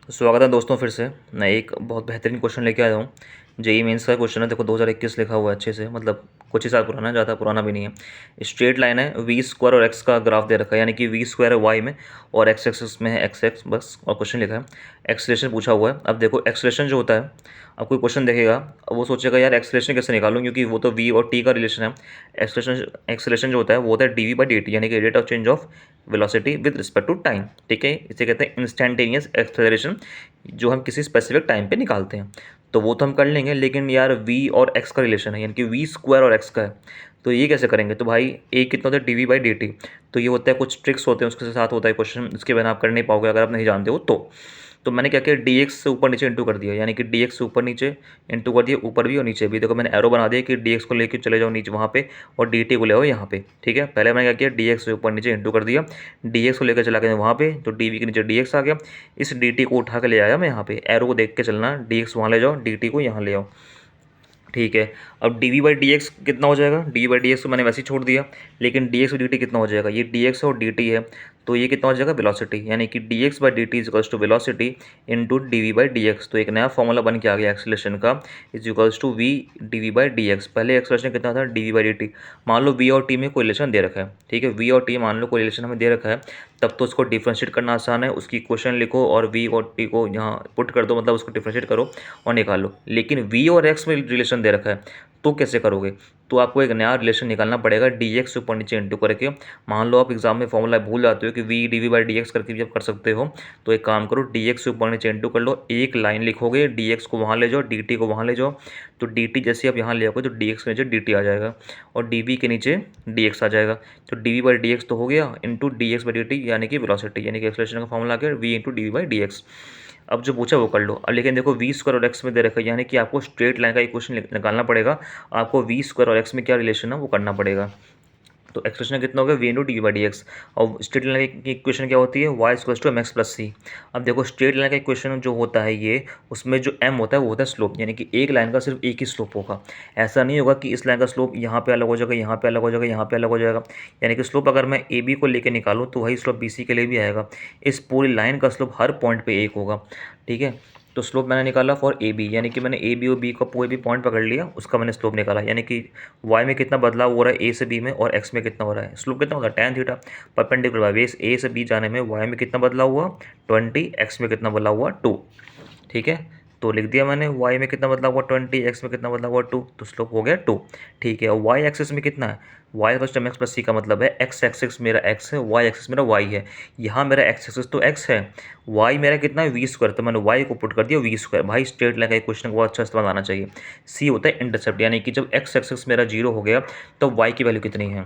तो स्वागत है दोस्तों फिर से। मैं एक बहुत बेहतरीन क्वेश्चन लेके आया हूँ। जेई मेंस का क्वेश्चन है। देखो 2021 लिखा हुआ है अच्छे से, मतलब कुछ ही साल पुराना है, ज़्यादा पुराना भी नहीं है। स्ट्रेट लाइन है, वी स्क्वायर और एक्स का ग्राफ दे रखा है, यानी कि वी स्क्वायर है वाई में और एक्स एक्सिस में है एक्स एक्स बस। और क्वेश्चन लिखा है, एक्सलेशन पूछा हुआ है। अब देखो एक्सलेशन जो होता है, अब कोई क्वेश्चन देखेगा, अब वो सोचेगा यार एक्सलेशन कैसे निकालूं, क्योंकि वो तो वी और टी का रिलेशन है। एक्सलेशन जो होता है वो होता है D V by D T, यानी कि rate of change of velocity with respect to time. ठीक है, इसे कहते हैं इंस्टेंटेनियस एक्सेलरेशन, जो हम किसी स्पेसिफिक टाइम पे निकालते हैं। तो वो तो हम कर लेंगे, लेकिन यार v और x का रिलेशन है, यानी कि वी स्क्वायर और x का है, तो ये कैसे करेंगे। तो भाई a कितना होता है D V by D T. तो ये होता है, कुछ ट्रिक्स होते हैं उसके साथ होता है क्वेश्चन, इसके बिना आप कर नहीं पाओगे अगर आप नहीं जानते हो तो मैंने क्या किया, डी एक्स से ऊपर नीचे इंटू कर दिया, यानी कि डी एक्स से ऊपर नीचे इंटू कर दिया, ऊपर भी और नीचे भी। देखो मैंने एरो बना दिया कि डी एक्स को लेकर चले जाओ नीचे वहाँ पे और डी टी को ले आओ यहाँ पे। ठीक है, पहले मैंने क्या किया, डी एक्स से ऊपर नीचे इंटू कर दिया, डी एक्स को लेकर चला गया वहाँ पे, तो डी वी के नीचे डी एक्स आ गया। इस डी टी को उठा के ले आया मैं यहाँ पे, एरो को देख के चलना, डी एक्स वहाँ ले जाओ, डी टी को यहाँ ले आओ। ठीक है, अब D V by D X कितना हो जाएगा, D V by D X को मैंने वैसे ही छोड़ दिया, लेकिन डी एक्स और डी टी कितना हो जाएगा, ये डी एक्स और डी टी है, तो ये कितना हो जाएगा वेलोसिटी, यानी कि D X by D T is equals to velocity into D V by D X. तो एक नया फॉर्मूला बन के आ गया एक्सेलरेशन का, is equals to V D V by D X. पहले एक्सेलरेशन कितना था, D V by D T. मान लो वी और टी में कोई रिलेशन दे रखा है, ठीक है, वी और टी मान लो कोई रिलेशन हमें दे रखा है, तब तो उसको डिफ्रेंशिएट करना आसान है, उसकी इक्वेशन लिखो और वी और टी को यहाँ पुट कर दो, मतलब उसको डिफ्रेंशिएट करो और निकालो। लेकिन वी और एक्स में रिलेशन दे रखा है, तो कैसे करोगे, तो आपको एक नया रिलेशन निकालना पड़ेगा, डी एक्स ऊपर नीचे इंटू करके। मान लो आप एग्जाम में फॉर्मूला भूल जाते हो कि V D V by D X करके भी आप कर सकते हो, तो एक काम करो, डी एक्स ऊपर नीचे इंटू कर लो, एक लाइन लिखोगे, डी एक्स को वहाँ ले जाओ, डी टी को वहाँ ले जाओ, तो डी टी जैसे आप यहाँ ले आओगे तो डी एक्स के नीचे डी टी आ जाएगा और डी वी के नीचे डी एक्स आ जाएगा। तो D V by D X तो हो गया, into D X by D T, यानी कि वेलोसिटी, यानी कि एक्सेलरेशन का फॉर्मूला आ गया we into D V by D X. अब जो पूछा वो कर लो। अब लेकिन देखो वी स्क्वायर और एक्स में दे रखा है, यानी कि आपको स्ट्रेट लाइन का इक्वेशन निकालना पड़ेगा, आपको वी स्क्वायर और एक्स में क्या रिलेशन है वो करना पड़ेगा। तो एक्सप्रेशन कितना हो गया, we into D by D x. और स्ट्रेट लाइन की इक्वेशन क्या होती है, y square to m x plus c. अब देखो स्ट्रेट लाइन का इक्वेशन जो होता है ये, उसमें जो एम होता है वो होता है स्लोप, यानी कि एक लाइन का सिर्फ एक ही स्लोप होगा। ऐसा नहीं होगा कि इस लाइन का स्लोप यहाँ पे अलग हो जाएगा, यहाँ पे अलग हो जाएगा, यहाँ पे अलग हो जाएगा। यानी कि स्लोप अगर मैं ए बी को लेकर निकालूँ तो वही स्लोप बी सी के लिए भी आएगा। इस पूरी लाइन का स्लोप हर पॉइंट पे एक होगा। ठीक है, तो स्लोप मैंने निकाला फॉर ए बी, यानी कि मैंने ए बी और बी का कोई भी पॉइंट पकड़ लिया, उसका मैंने स्लोप निकाला, यानी कि वाई में कितना बदलाव हो रहा है ए से बी में और एक्स में कितना हो रहा है, स्लोप कितना होगा tan थीटा। परपेंडिकुलर बेस ए से बी जाने में वाई में कितना बदलाव हुआ 20, एक्स में कितना बदलाव हुआ 2। ठीक है, तो लिख दिया मैंने, वाई में कितना बदलाव हुआ 20, एक्स में कितना बदलाव हुआ 2, तो स्लोप हो गया 2। ठीक है, और वाई एक्सिस में कितना है, y plus m x plus c का मतलब है एक्स एक्सिस मेरा एक्स है, वाई एक्सिस मेरा वाई है। यहाँ मेरा एक्स एक्सिस तो एक्स है, वाई मेरा कितना है वी स्क्वायर, तो मैंने वाई को पुट कर दिया वी स्क्वायर। भाई स्ट्रेट लाइन का क्वेश्चन को बहुत अच्छा इस्तेमाल आना चाहिए। सी होता है इंटरसेप्ट, यानी कि जब एक्स एक्सिस मेरा जीरो हो गया तो वाई की वैल्यू कितनी है,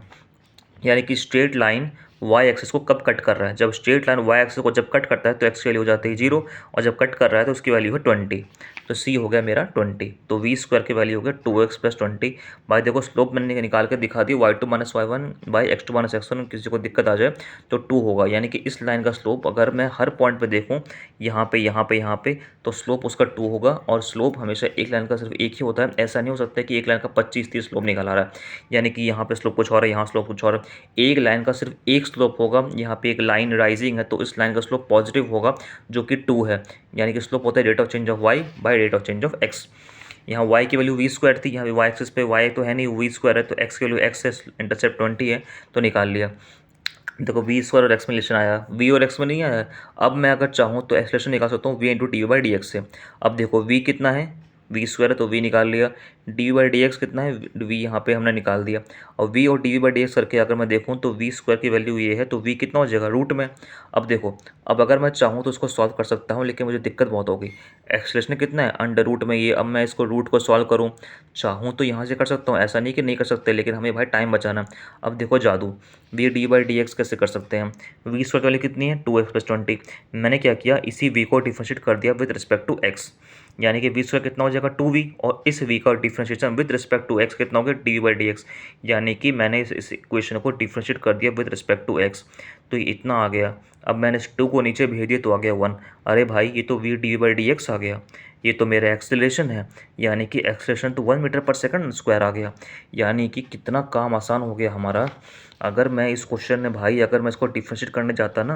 यानी कि स्ट्रेट लाइन वाई एक्सिस को कब कट कर रहा है, जब स्ट्रेट लाइन वाई एक्सिस को जब कट करता है तो एक्स की वैल्यू हो जाती है 0, और जब कट कर रहा है तो उसकी वैल्यू है 20। तो सी हो गया मेरा 20, तो वी स्क्वायर की वैल्यू हो गया 2x प्लस 20। भाई देखो स्लोप मैंने निकाल के दिखा दी, y2 minus Y one by x2 minus x1, किसी को दिक्कत आ जाए तो 2 होगा। यानी कि इस लाइन का स्लोप अगर मैं हर पॉइंट पे देखूँ, यहाँ पे यहाँ पे यहाँ पे, तो स्लोप उसका 2 होगा। और स्लोप हमेशा एक लाइन का सिर्फ एक ही होता है, ऐसा नहीं हो सकता कि एक लाइन का 25-30 स्लोप निकल आ रहा है, यानी कि यहाँ पे स्लोप कुछ और है, यहाँ स्लोप कुछ और है। एक लाइन का सिर्फ एक स्लोप होगा, यहाँ पे एक लाइन राइजिंग है तो इस लाइन का स्लोप पॉजिटिव होगा जो कि 2 है, यानी कि स्लोप होता है rate of change of Y by rate of change of X. यहाँ y की वैल्यू वी स्क्वायर थी, यहाँ पे वाई एक्सिस पे y तो है नहीं, वी स्क्वायर है, तो x की वैल्यू x है, इंटरसेप्ट 20 है, तो निकाल लिया। देखो वी स्क्वायर और एक्स में रिलेशन आया, वी और एक्स में नहीं आया। अब मैं अगर चाहूँ तो एक्सलेशन निकाल सकता हूँ V into D by D X से। अब देखो वी कितना है, वी स्क्वायर है तो वी निकाल लिया, डी बाई डी एक्स कितना है, वी यहाँ पे हमने निकाल दिया। और वी और D V by D X करके अगर मैं देखूँ तो वी स्क्वायर की वैल्यू ये है, तो वी कितना हो जाएगा रूट में। अब देखो, अब अगर मैं चाहूँ तो उसको सॉल्व कर सकता हूँ, लेकिन मुझे दिक्कत बहुत होगी। एक्सलेशन कितना है अंडर रूट में ये, अब मैं इसको रूट को सॉल्व करूँ, चाहूँ तो यहाँ से कर सकता हूँ, ऐसा नहीं कि नहीं कर सकते, लेकिन हमें भाई टाइम बचाना। अब देखो जादू, V D by D X कैसे कर सकते हैं, वी स्क्वायर की वैल्यू कितनी है 2x प्लस 20। मैंने क्या किया, इसी वी को डिफ्रेंशिएट कर दिया विद रिस्पेक्ट टू एक्स, यानी कि वी स्क्वायर कितना हो जाएगा 2v, और इस v का differentiation with respect to x कितना हो गया डी बाई डी एक्स, यानी कि मैंने इस इक्वेशन को डिफ्रेंशिएट कर दिया विद रिस्पेक्ट टू x, तो ये इतना आ गया। अब मैंने इस 2 को नीचे भेज दिया तो आ गया 1। अरे भाई ये तो v d by D x आ गया, ये तो मेरा एक्सेलरेशन है, यानी कि एक्सेलरेशन तो 1 मीटर पर सेकंड स्क्वायर आ गया। यानी कि कितना काम आसान हो गया हमारा। अगर मैं इस क्वेश्चन में भाई, अगर मैं इसको डिफ्रेंशिएट करने जाता ना,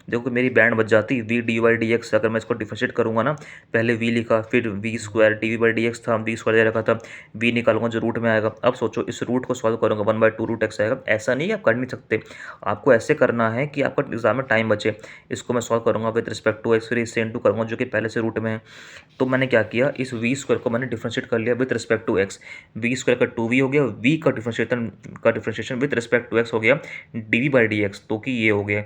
देखो मेरी बैंड बच जाती V D by D X. अगर मैं इसको डिफरेंशिएट करूँगा ना, पहले वी लिखा, फिर V square D V by D X था, वी स्क्वायर दे रखा था, वी निकालूंगा जो रूट में आएगा। अब सोचो इस रूट को सॉल्व करूँगा, 1/2 रूट एक्स आएगा। ऐसा नहीं है, आप कर नहीं सकते, आपको ऐसे करना है कि आपका एग्जाम में टाइम बचे। इसको मैं सॉल्व करूँगा विद रिस्पेक्ट टू एक्स, फिर इससे इंटू करूँगा जो कि पहले से रूट में है। तो मैंने क्या किया, इस वी स्क्वायर को मैंने डिफरेंशिएट कर लिया with respect to X. V square का 2v हो गया, वी का differentiation with respect to X हो गया D V by D X, तो कि ये हो गया,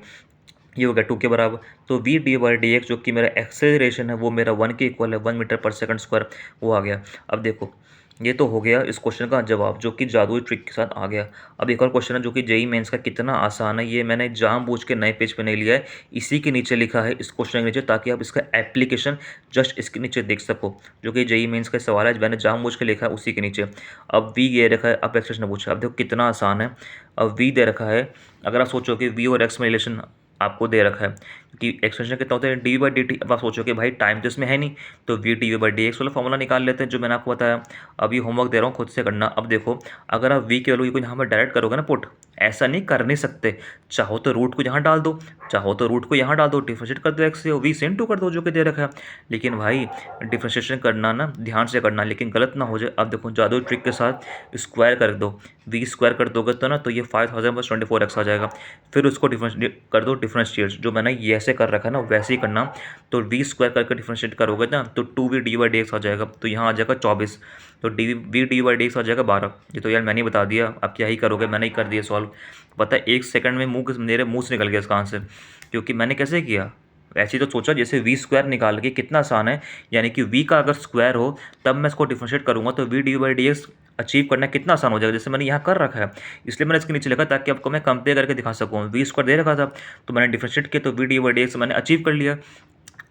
ये हो गया 2 के बराबर। तो V D by D X जो कि मेरा एक्सेलरेशन है वो मेरा 1 के इक्वल है, 1 मीटर पर सेकंड स्क्वायर, वो आ गया। अब देखो ये तो हो गया इस क्वेश्चन का जवाब जो कि जादुई ट्रिक के साथ आ गया। अब एक और क्वेश्चन है जो कि जेई मेंस का कितना आसान है, ये मैंने जानबूझ के नए पेज पे नहीं लिया है, इसी के नीचे लिखा है इस क्वेश्चन के नीचे, ताकि आप इसका एप्लीकेशन जस्ट इसके नीचे देख सको। जो कि जेई मेंस का सवाल है, मैंने जानबूझ के लिखा है उसी के नीचे। अब वी दे रखा है, अब एक्सप्रेशन पूछा, अब देखो कितना आसान है। अब वी दे रखा है, अगर आप सोचो कि वी और एक्स में रिलेशन आपको दे रखा है कि एक्सटेंशन कितना होता है डी बाई डी टी। अब आप सोचो कि भाई टाइम तो इसमें है नहीं, तो V D by D X वाला फॉर्मूला निकाल लेते हैं जो मैंने आपको बताया। अभी होमवर्क दे रहा हूँ, खुद से करना। अब देखो अगर आप वी के वैल्यू को यहाँ पर डायरेक्ट करोगे ना पुट, ऐसा नहीं कर नहीं सकते, चाहो तो रूट को यहाँ डाल दो, चाहो तो रूट को यहाँ डाल दो, डिफ्रेंशिएट कर दो एक्स से, वी से इनटू कर दो जो कि दे रखा है। लेकिन भाई डिफ्रेंशिएशन करना ना ध्यान से करना, लेकिन गलत ना हो जाए। अब देखो जादू ट्रिक के साथ स्क्वायर कर दो, वी स्क्वायर कर दोगे तो ना तो ये 5000+24x आ जाएगा। फिर उसको डिफरेंशिएट कर दो, डिफरेंशिएट जो मैंने ये ऐसे कर रखा है ना वैसे ही करना। तो वी स्क्वायर करके डिफरेंशिएट करोगे ना तो 2v d by D x आ जाएगा, तो यहाँ आ जाएगा 24, तो D v D by D x आ जाएगा 12। ये तो यार मैंने ही बता दिया, अब क्या ही करोगे, मैंने ही कर दिया सॉल्व। पता है 1 सेकंड में मेरे मुँह से निकल गया इसका आंसर, क्योंकि मैंने कैसे किया, ऐसे ही तो सोचा जैसे वी स्क्वायर निकाल के, कितना आसान है। यानी कि वी का अगर स्क्वायर हो तब मैं इसको डिफरेंशिएट करूँगा तो V D by D X achieve करना कितना आसान हो जाएगा, जैसे मैंने यहाँ कर रखा है। इसलिए मैंने इसके नीचे लिखा ताकि आपको मैं कंपेयर करके दिखा सकूँ। वी स्क्वायर दे रखा था तो मैंने डिफरेंशिएट किया, तो V D by D X मैंने अचीव कर लिया।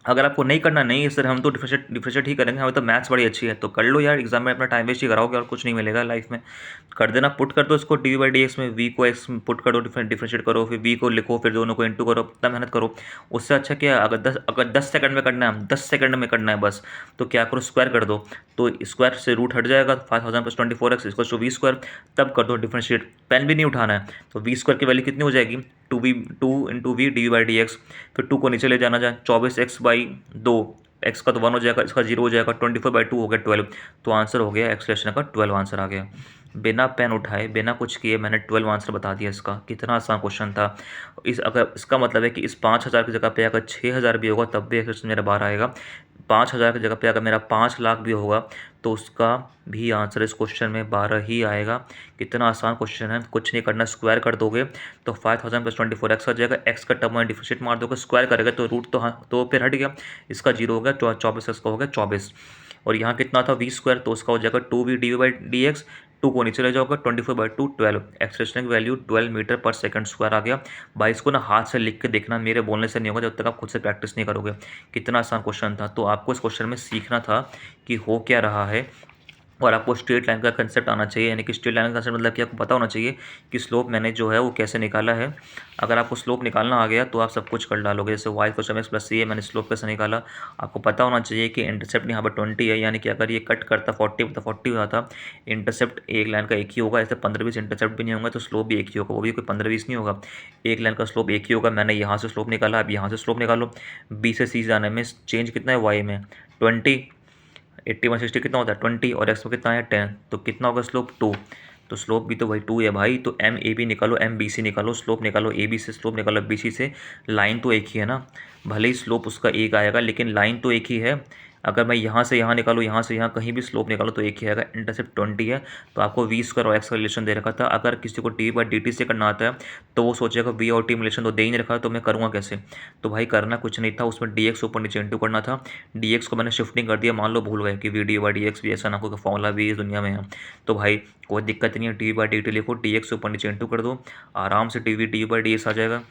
अगर आपको नहीं करना, नहीं है सर हम तो डिफरेंशिएट ही करेंगे, हमें तो मैथ्स बड़ी अच्छी है, तो कर लो यार, एग्जाम में अपना टाइम वेस्ट ही कराओगे और कुछ नहीं मिलेगा लाइफ में। कर देना, पुट कर दो इसको डी बाई डी एक्स में, वी को एक्स में पुट कर दो, डिफरेंशिएट करो, फिर वी को लिखो, फिर दोनों को इंटू करो, इतना मेहनत करो। उससे अच्छा क्या, अगर 10 सेकंड में करना है, 10 सेकंड में करना है बस, तो क्या करो स्क्वायर कर दो, तो स्क्वायर से रूट हट जाएगा, 5000+24x इसको वी स्क्वायर, तब कर दो डिफरेंशिएट। पेन भी नहीं उठाना है, तो वी स्क्वायर की वैल्यू कितनी हो जाएगी, 2 डी बाई डी एक्स, फिर 2 को नीचे ले जाना जाए, 24x/2, एक्स का तो 1 हो जाएगा, इसका 0 हो जाएगा, 24/2 हो गया 12। तो आंसर हो गया एक्सप्रेशन का 12 आंसर आ गया। बिना पेन उठाए, बिना कुछ किए मैंने 12 आंसर बता दिया इसका। कितना आसान क्वेश्चन था। अगर इसका मतलब है कि इस 5000 की जगह पे अगर 6000 भी होगा तब भी एक्सप्रेशन मेरा 12 आएगा। 5000 की जगह पे अगर मेरा 5 लाख भी होगा तो उसका भी आंसर इस क्वेश्चन में 12 ही आएगा। कितना आसान क्वेश्चन है, कुछ नहीं करना, स्क्वायर कर दोगे तो 5000+24x आ जाएगा। एक्स का टर्म में डिफरेंशिएट मार दोगे, स्क्वायर करेगा तो रूट तो फिर हट गया, इसका 0 हो गया, 24x का हो गया 24। और यहाँ कितना था वी स्क्वायर, तो उसका हो जाएगा 2v d by D x, 2 को नीचे ले जाओगे, 24/2 12, एक्सप्रेशन की वैल्यू 12 मीटर पर सेकंड स्क्वायर आ गया। भाई इसको ना हाथ से लिख के देखना, मेरे बोलने से नहीं होगा जब तक आप खुद से प्रैक्टिस नहीं करोगे। कितना आसान क्वेश्चन था। तो आपको इस क्वेश्चन में सीखना था कि हो क्या रहा है, और आपको स्ट्रेट लाइन का कंसेप्ट आना चाहिए। यानी कि स्ट्रेट लाइन का कंसेप्ट मतलब कि आपको पता होना चाहिए कि स्लोप मैंने जो है वो कैसे निकाला है। अगर आपको स्लोप निकालना आ गया तो आप सब कुछ कर डालोगे। जैसे y को x प्लस सी है, मैंने स्लोप कैसे निकाला। आपको पता होना चाहिए कि इंटरसेप्ट यहाँ पर 20 है, यानी कि अगर ये कट करता 40 तो 40 हुआ था, इंटरसेप्ट एक लाइन का एक ही होगा। ऐसे 15-20 इंटरसेप्ट भी नहीं होंगे तो स्लोप भी एक ही होगा, वो भी कोई 15-20 नहीं होगा, एक लाइन का स्लोप एक ही होगा। मैंने यहाँ से स्लोप निकाला, अब यहाँ से स्लोप निकालो। बी से सी जाने में चेंज कितना है y में 20, 80/60 कितना होता है 20, और एक्स में कितना है 10, तो कितना होगा स्लोप 2। तो स्लोप भी तो वही 2 है भाई। तो एम ए बी निकालो, एम बी सी निकालो, स्लोप निकालो ए बी से, स्लोप निकालो बी सी से। लाइन तो एक ही है ना, भले ही स्लोप उसका एक आएगा लेकिन लाइन तो एक ही है। अगर मैं यहाँ से यहाँ निकालूँ, यहाँ से यहाँ कहीं भी स्लोप निकालो तो एक ही आएगा। इंटरसेप्ट 20 है, तो आपको वी स्क्वायर और एक्स का रिलेशन दे रखा था। अगर किसी को डी बाई डी टी से करना आता है तो वो सोचेगा वी और टी में रिलेशन तो दे ही नहीं रखा, तो मैं करूँगा कैसे। तो भाई करना कुछ नहीं था, उसमें डी एक्स ऊपर नीचे इंटू करना था। डी एक्स को मैंने शिफ्टिंग कर दिया, मान लो भूल गए कि V D by D X भी ऐसा ना कोई फॉर्मूला भी इस दुनिया में है। तो भाई कोई दिक्कत नहीं है, डी बाई डी टी लिखो, डी एक्स ऊपर नीचे इंटू कर दो, आराम से डी बाई डी एक्स आ जाएगा।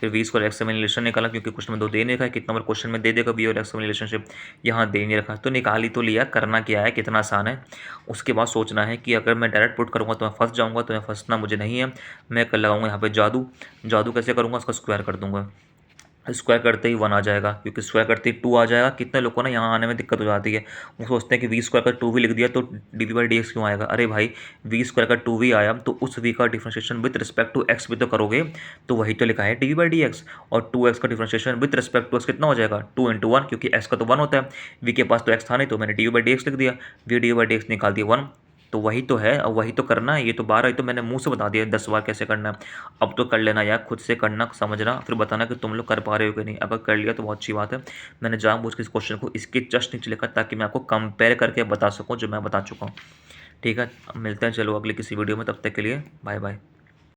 फिर वी स्क्वायर एक्स में रिलेशन निकाला, क्योंकि क्वेश्चन में 2 दे नहीं रखा है, कितना नंबर क्वेश्चन में दे देगा वी और एक्स में रिलेशनशिप, यहाँ दे नहीं रखा, तो निकाल ही तो लिया। करना क्या है, कितना आसान है। उसके बाद सोचना है कि अगर मैं डायरेक्ट पुट करूँगा तो मैं फंस जाऊँगा, तो मैं फंसना मुझे नहीं है। मैं कर लगाऊंगा यहाँ पे जादू। जादू कैसे करूँगा, उसका स्क्वायर कर दूंगा। स्क्वायर करते ही 1 आ जाएगा, क्योंकि स्क्वायर करते ही 2 आ जाएगा। कितने लोगों को ना यहाँ आने में दिक्कत हो जाती है, वो सोचते हैं कि वी स्क्वायर का 2v लिख दिया तो dv/dx क्यों आएगा। अरे भाई, वी स्क्वायर का 2v आया तो उस v का differentiation with respect to x भी तो करोगे, तो वही तो लिखा है dv/dx। और 2x का differentiation with respect to x कितना हो जाएगा, 2 × 1, क्योंकि x का तो 1 होता है, v के पास तो x था नहीं तो मैंने dv/dx लिख दिया, v dv/dx निकाल दिया 1। तो वही तो है, और वही तो करना है। ये तो 12 ही तो मैंने मुंह से बता दिया 10 बार कैसे करना है। अब तो कर लेना यार, खुद से करना, समझना, फिर बताना कि तुम लोग कर पा रहे हो कि नहीं। अगर कर लिया तो बहुत अच्छी बात है। मैंने जानबूझ के इस क्वेश्चन को इसके जस्ट नीचे लिखा ताकि मैं आपको कंपेयर करके बता सकूं जो मैं बता चुका हूँ। ठीक है, अब मिलते हैं चलो अगले किसी वीडियो में, तब तक के लिए बाय बाय।